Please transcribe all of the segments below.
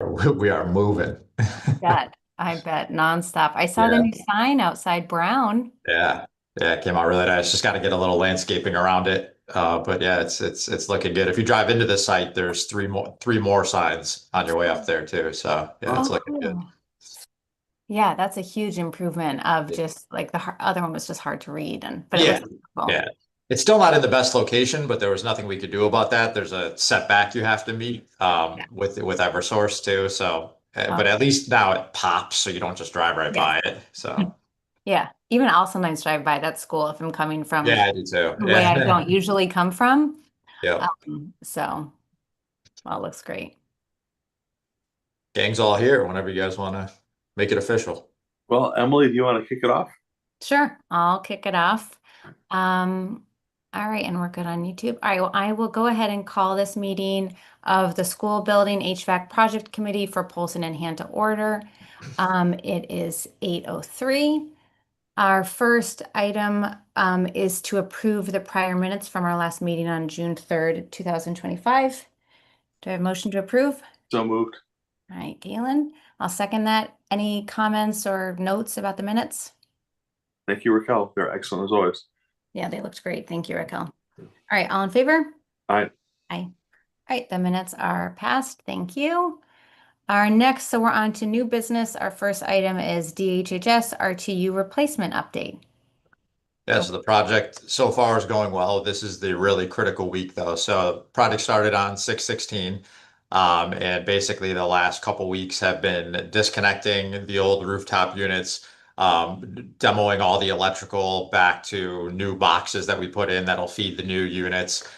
We are moving. I bet nonstop. I saw the Yeah, new sign outside Brown. yeah, yeah. It came out really nice. Just got to get a little landscaping around it. But yeah, it's looking good. If you drive into the site, there's three more signs on your way up there too. So yeah, Oh, it's looking good. cool. Yeah, that's a huge improvement of just like the other one was just hard to read but it looks Yeah, beautiful. yeah. It's still not in the best location, but there was nothing we could do about that. There's a setback you have to meet Yeah. with Eversource too. So, but Oh, at least now it pops, so you don't just drive right yes. by it. So, Yeah. Even I'll sometimes drive by that school if I'm coming from yeah, I do too. the way I Yeah, don't usually come from. yeah. So, well, it looks great. Gang's all here. Whenever you guys want to make it official. Well, Emily, do you want to kick it off? Sure, I'll kick it off. Um, all right, and we're good on YouTube. All right, well, I will go ahead and call this meeting of the School Building HVAC Project Committee for Polson and Han to order. It is 8:03. Our first item is to approve the prior minutes from our last meeting on June 3rd, 2025. Do I have a motion to approve? So moved. All right, Galen, I'll second that. Any comments or notes about the minutes? Thank you, Raquel. They're excellent as always. Yeah, they looked great. Thank you, Raquel. All right, all in favor? I Aye. All right, the minutes are passed. Thank you. Our next, so we're on to new business. Our first item is DHHS RTU replacement update. Yeah, Go. so the project so far is going well. This is the really critical week though. So project started on 6/16. And basically the last couple weeks have been disconnecting the old rooftop units, demoing all the electrical back to new boxes that we put in that'll feed the new units.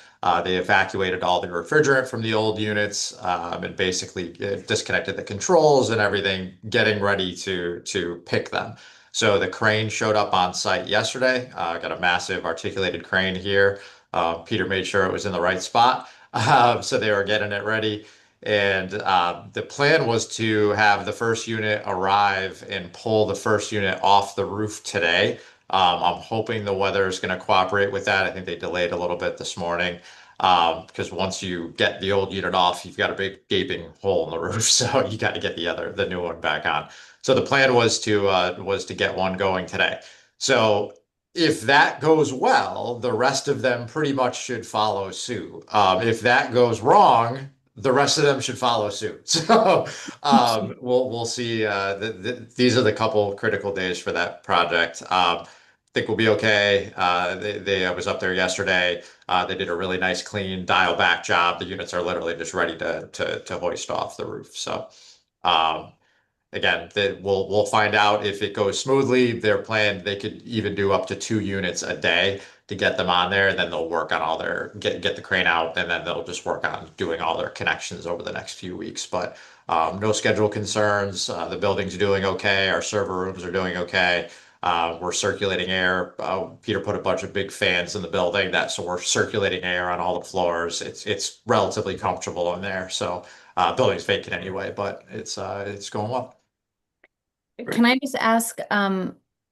They evacuated all the refrigerant from the old units, and basically disconnected the controls and everything, getting ready to pick them. So the crane showed up on site yesterday. Got a massive articulated crane here. Peter made sure it was in the right spot. So they were getting it ready. And the plan was to have the first unit arrive and pull the first unit off the roof today. I'm hoping the weather is going to cooperate with that. I think they delayed a little bit this morning, because once you get the old unit off, you've got a big gaping hole in the roof. So you got to get the new one back on. So the plan was to get one going today. So if that goes well, the rest of them pretty much should follow suit. If that goes wrong, the rest of them should follow suit. So we'll see. These are the couple critical days for that project. Think we'll be okay. I was up there yesterday. They did a really nice, clean dial back job. The units are literally just ready to hoist off the roof. So. Um, Again, we'll find out if it goes smoothly. Their plan, they could even do up to 2 units a day to get them on there, and then they'll work on all their get the crane out, and then they'll just work on doing all their connections over the next few weeks. But no schedule concerns. The building's doing okay. Our server rooms are doing okay. We're circulating air. Peter put a bunch of big fans in the building so we're circulating air on all the floors. It's relatively comfortable in there. So building's vacant anyway, but it's going well. Great. Can I just ask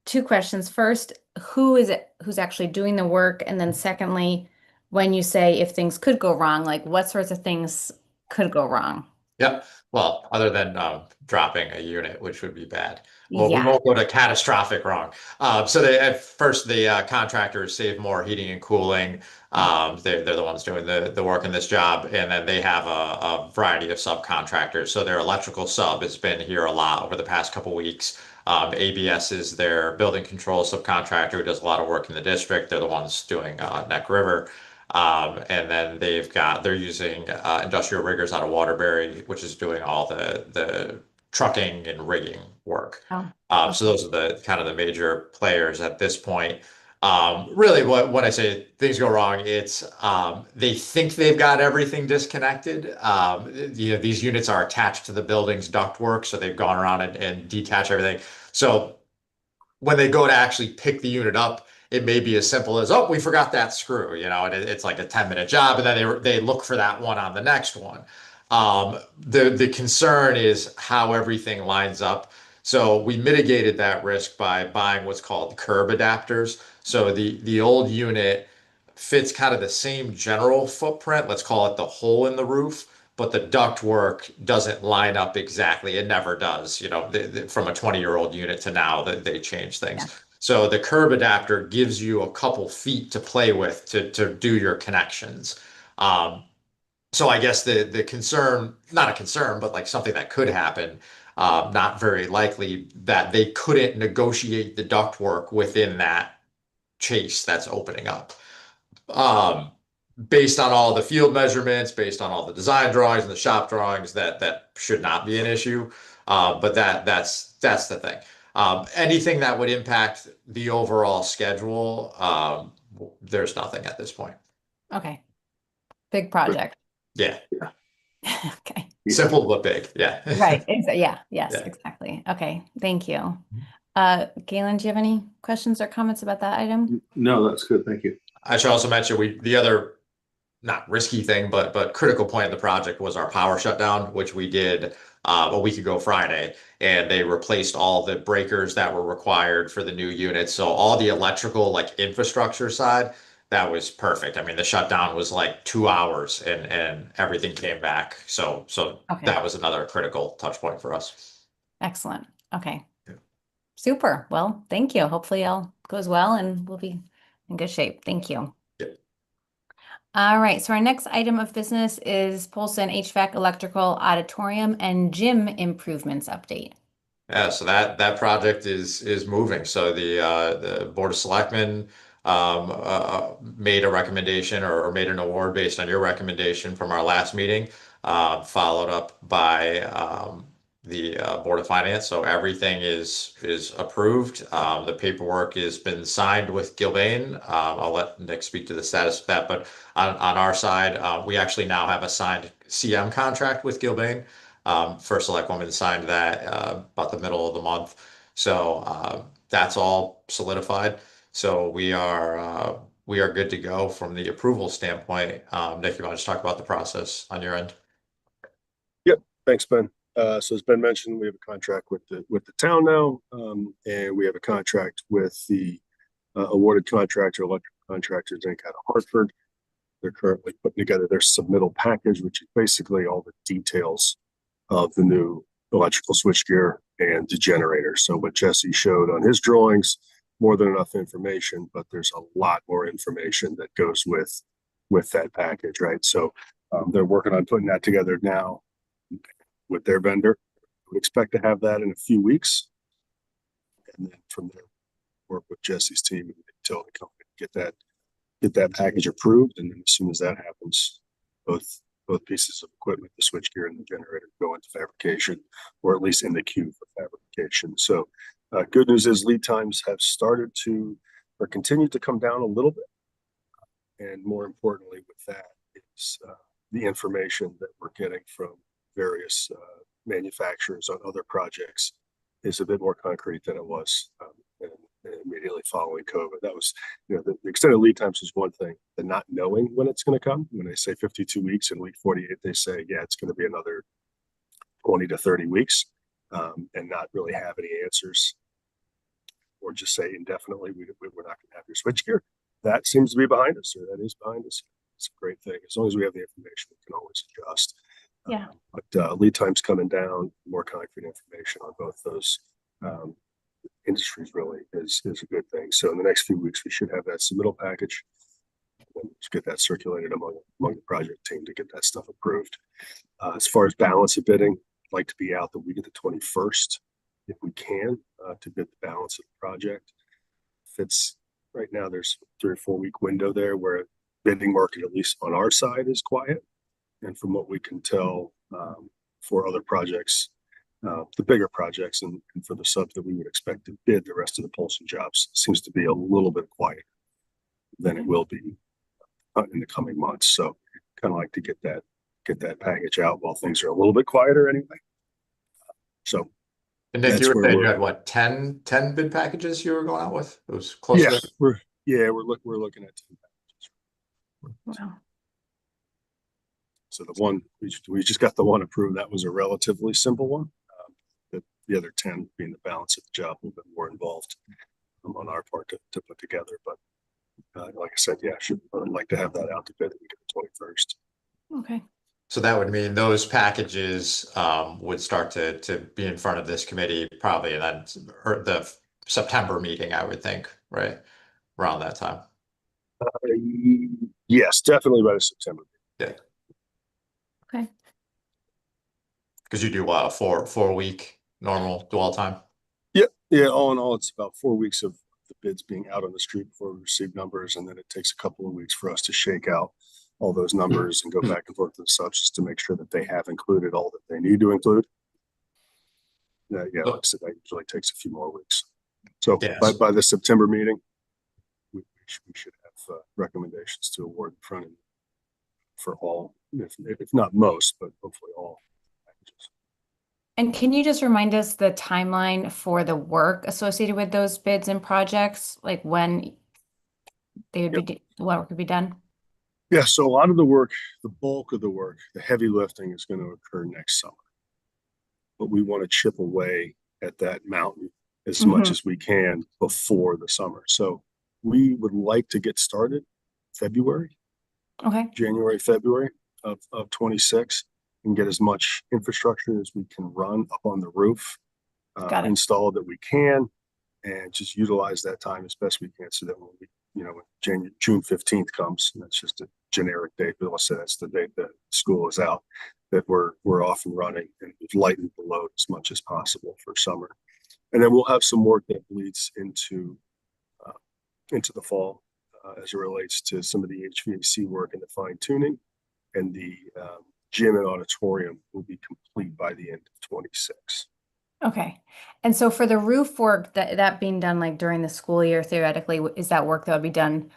two questions? First, who is it who's actually doing the work? And then secondly, when you say if things could go wrong, like what sorts of things could go wrong? Yep. Well, other than dropping a unit, which would be bad. Well, we Yeah. won't go to catastrophic wrong. So at first, the contractors save more heating and cooling. They're the ones doing the work in this job, and then they have a variety of subcontractors. So their electrical sub has been here a lot over the past couple weeks. ABS is their building control subcontractor who does a lot of work in the district. They're the ones doing Neck River. And then they're using industrial riggers out of Waterbury, which is doing all the trucking and rigging work. Oh, So okay. those are the kind of the major players at this point. Really, when I say things go wrong, it's they think they've got everything disconnected. These units are attached to the building's ductwork, so they've gone around and detached everything. So when they go to actually pick the unit up, it may be as simple as, oh, we forgot that screw, and it's like a 10-minute job, and then they look for that one on the next one. The concern is how everything lines up. So we mitigated that risk by buying what's called curb adapters. So the old unit fits kind of the same general footprint, let's call it the hole in the roof, but the ductwork doesn't line up exactly. It never does, from a 20-year-old unit to now that they change things. Yeah. So the curb adapter gives you a couple feet to play with to do your connections. So I guess the concern, not a concern, but like something that could happen, not very likely, that they couldn't negotiate the ductwork within that chase that's opening up. Um, Based on all the field measurements, based on all the design drawings and the shop drawings, that should not be an issue. But that's the thing. Anything that would impact the overall schedule, there's nothing at this point. Okay. Big project. Yeah, Okay. simple but big. Yeah. Right. Yeah. Yes, Yeah. exactly. Okay. Thank you. Galen, do you have any questions or comments about that item? No, that's good. Thank you. I should also mention the other not risky thing, but critical point of the project was our power shutdown, which we did a week ago Friday, and they replaced all the breakers that were required for the new units. So all the electrical, like infrastructure side, that was perfect. I mean, the shutdown was like 2 hours, and everything came back. So Okay. that was another critical touch point for us. Excellent. Okay. Yeah. Super. Well, thank you. Hopefully all goes well and we'll be in good shape. Thank you. Yeah. All right. So our next item of business is Polson HVAC electrical auditorium and gym improvements update. Yeah, so that project is moving. So the Board of Selectmen made a recommendation or made an award based on your recommendation from our last meeting, followed up by the Board of Finance. So everything is approved. The paperwork has been signed with Gilbane. I'll let Nick speak to the status of that. But on our side, we actually now have a signed CM contract with Gilbane. First Selectwoman signed that about the middle of the month. So that's all solidified. So we are good to go from the approval standpoint. Nick, you want to just talk about the process on your end? Yep, thanks, Ben. So as Ben mentioned, we have a contract with the town now, and we have a contract with the awarded contractor, electrical contractors Inc. out of Hartford. They're currently putting together their submittal package, which is basically all the details of the new electrical switchgear and the generator. So what Jesse showed on his drawings, more than enough information, but there's a lot more information that goes with that package, right? So they're working on putting that together now with their vendor. We expect to have that in a few weeks, and then from there, work with Jesse's team and the utility company to get that package approved. And then as soon as that happens, both pieces of equipment, the switchgear and the generator, go into fabrication, or at least in the queue for fabrication. So good news is lead times have started to or continue to come down a little bit. And more importantly with that is the information that we're getting from various manufacturers on other projects is a bit more concrete than it was immediately following COVID. That was, the extended lead times is one thing. The not knowing when it's going to come. When they say 52 weeks and week 48, they say, yeah, it's going to be another 20 to 30 weeks, and not really have any answers, or just say indefinitely, we're not going to have your switchgear. That seems to be behind us, or that is behind us. It's a great thing. As long as we have the information, we can always adjust. Yeah. But lead times coming down, more concrete information on both those industries really is a good thing. So in the next few weeks, we should have that submittal package and just get that circulated among the project team to get that stuff approved. As far as balance of bidding, I'd like to be out the week of the 21st if we can to bid the balance of the project. If it's right now, there's a 3 or 4 week window there where bidding market, at least on our side, is quiet. And from what we can tell for other projects, the bigger projects and for the subs that we would expect to bid the rest of the Polson jobs, seems to be a little bit quieter than it will be in the coming months. So kind of like to get that package out while things are a little bit quieter anyway. So And Nick, you were saying you had what, 10 bid packages you were going out with? It was close to that? we're looking at 10 packages. Wow. So the one we just got the one approved, that was a relatively simple one. The other 10 being the balance of the job, a little bit more involved on our part to put together. But like I said, yeah, I'd like to have that out to bid the week of the 21st. Okay. So that would mean those packages would start to be in front of this committee probably and then or the September meeting, I would think, right? Around that time. Yes, definitely by September. Yeah. Okay. Because you do what, a 4 week normal dwell time? Yeah, all in all, it's about 4 weeks of the bids being out on the street before we receive numbers, and then it takes a couple of weeks for us to shake out all those numbers and go back and forth with the subs just to make sure that they have included all that they need to include. Yeah, like I said, that usually takes a few more weeks. So Yes. by the September meeting, we should have recommendations to award in front of for all, if not most, but hopefully all packages. And can you just remind us the timeline for the work associated with those bids and projects, like when they would be, what work would be done? Yeah, so a lot of the work, the bulk of the work, the heavy lifting is going to occur next summer. But we want to chip away at that mountain as much as we can before the summer. So we would like to get started February, Okay. January, February of 26 and get as much infrastructure as we can run up on the roof, Got it. installed that we can, and just utilize that time as best we can so that when we, when June 15th comes, and that's just a generic date, but let's say that's the date that school is out, that we're off and running and we've lightened the load as much as possible for summer. And then we'll have some work that bleeds into the fall as it relates to some of the HVAC work and the fine tuning, and the gym and auditorium will be complete by the end of 26. Okay. And so for the roof work that being done like during the school year, theoretically, is that work that would be done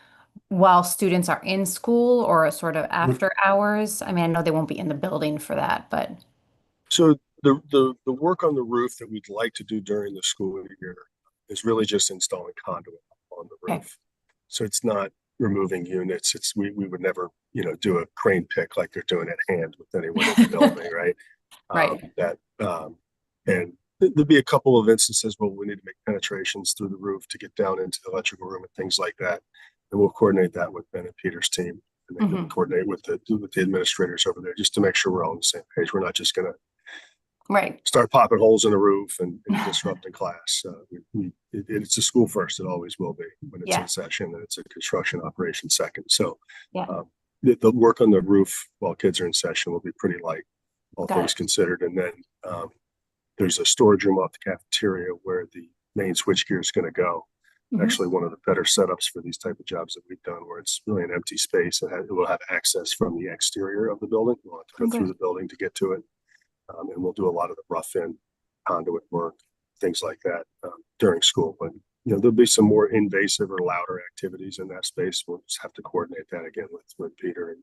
while students are in school or sort of after hours? I mean, I know they won't be in the building for that, but So the work on the roof that we'd like to do during the school year is really just installing conduit on the roof. Okay. So it's not removing units. It's we would never, do a crane pick like they're doing at hand with anyone in the building, right? Right. And there'll be a couple of instances where we need to make penetrations through the roof to get down into the electrical room and things like that. And we'll coordinate that with Ben and Peter's team, and they can coordinate with the administrators over there just to make sure we're all on the same page. We're not just going to start popping holes in the roof and disrupting class. It's a school first. It always will be when it's in session, and it's a construction operation second. So the work on the roof while kids are in session will be pretty light, all things considered. And then there's a storage room off the cafeteria where the main switchgear is going to go. Actually, one of the better setups for these type of jobs that we've done, where it's really an empty space. It will have access from the exterior of the building. We'll have to go through the building to get to it. And we'll do a lot of the rough-in conduit work, things like that during school. But there'll be some more invasive or louder activities in that space. We'll just have to coordinate that again with Peter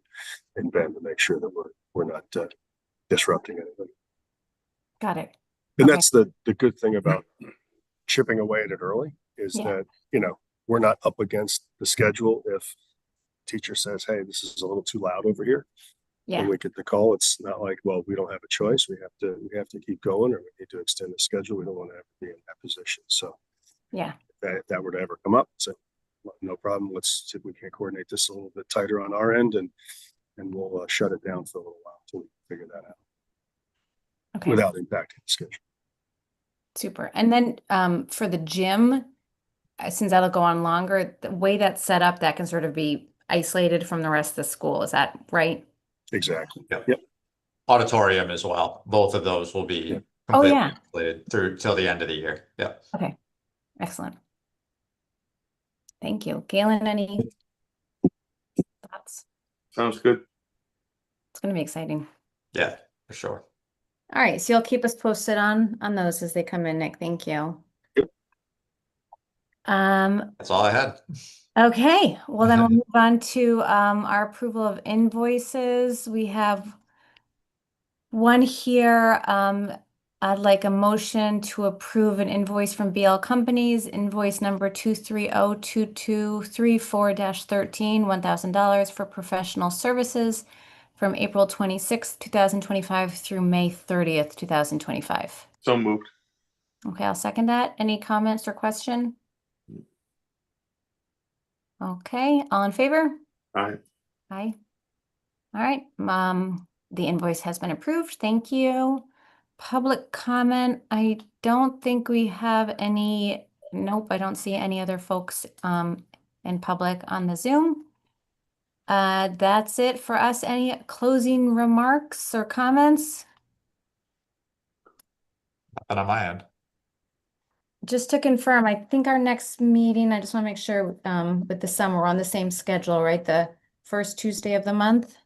and Ben to make sure that we're not disrupting anything. Got it. And that's the good thing about chipping away at it early is that we're not up against the schedule. If teacher says, "Hey, this is a little too loud over here," when we get the call, it's not like, well, we don't have a choice. We have to keep going, or we need to extend the schedule. We don't want to ever be in that position. So if that were to ever come up, so no problem. Let's see if we can coordinate this a little bit tighter on our end, and we'll shut it down for a little while until we figure that out without impacting the schedule. Super. And then for the gym, since that'll go on longer, the way that's set up, that can sort of be isolated from the rest of the school. Is that right? Exactly. Yep. Auditorium as well. Both of those will be completely isolated through till the end of the year. Yep. Okay. Excellent. Thank you. Galen, any thoughts? Sounds good. It's going to be exciting. Yeah, for sure. All right. So you'll keep us posted on those as they come in, Nick. Thank you. Yep. That's all I had. Okay. Well, then we'll move on to our approval of invoices. We have one here. I'd like a motion to approve an invoice from BL Companies, invoice number 2302234-13, $1,000 for professional services from April 26th, 2025 through May 30th, 2025. So moved. Okay, I'll second that. Any comments or question? Okay, all in favor? All right. Aye. All right. The invoice has been approved. Thank you. Public comment. I don't think we have any. Nope, I don't see any other folks in public on the Zoom. That's it for us. Any closing remarks or comments? Nothing on my end. Just to confirm, I think our next meeting, I just want to make sure with the summer, we're on the same schedule, right? The first Tuesday of the month,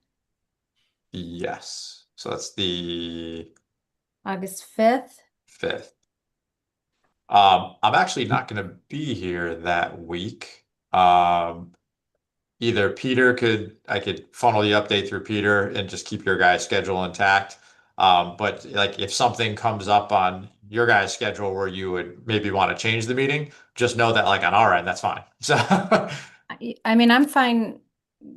Yes. So that's the August 5th. 5th. I'm actually not going to be here that week. Either I could funnel the update through Peter and just keep your guys' schedule intact. But like if something comes up on your guys' schedule where you would maybe want to change the meeting, just know that like on our end, that's fine. So I mean, I'm fine,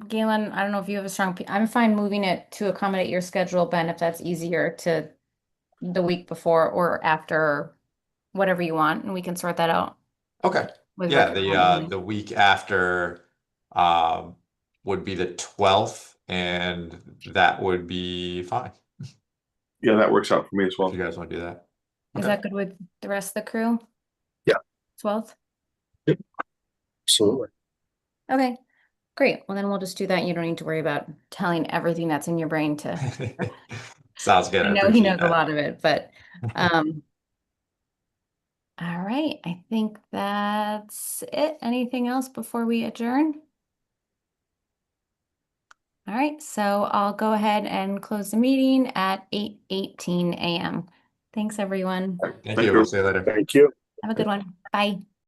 Galen, I don't know if you have a strong, I'm fine moving it to accommodate your schedule, Ben, if that's easier to the week before or after, whatever you want, and we can sort that out okay. with Yeah, Rick and Emily. the week after would be the 12th, and that would be fine Yeah, that works out for me as if well. you guys want to do that. Is Okay. that good with the rest of the crew? Yeah. 12th? Absolutely. Okay, great. Well, then we'll just do that. You don't need to worry about telling everything that's in your brain to. Sounds good. I I know he appreciate knows a that. lot of it, but all right. I think that's it. Anything else before we adjourn? All right, so I'll go ahead and close the meeting at 8:18 a.m. Thanks, everyone. Thank Thank you. you. We'll see you later. Thank you. Have a good one. Bye.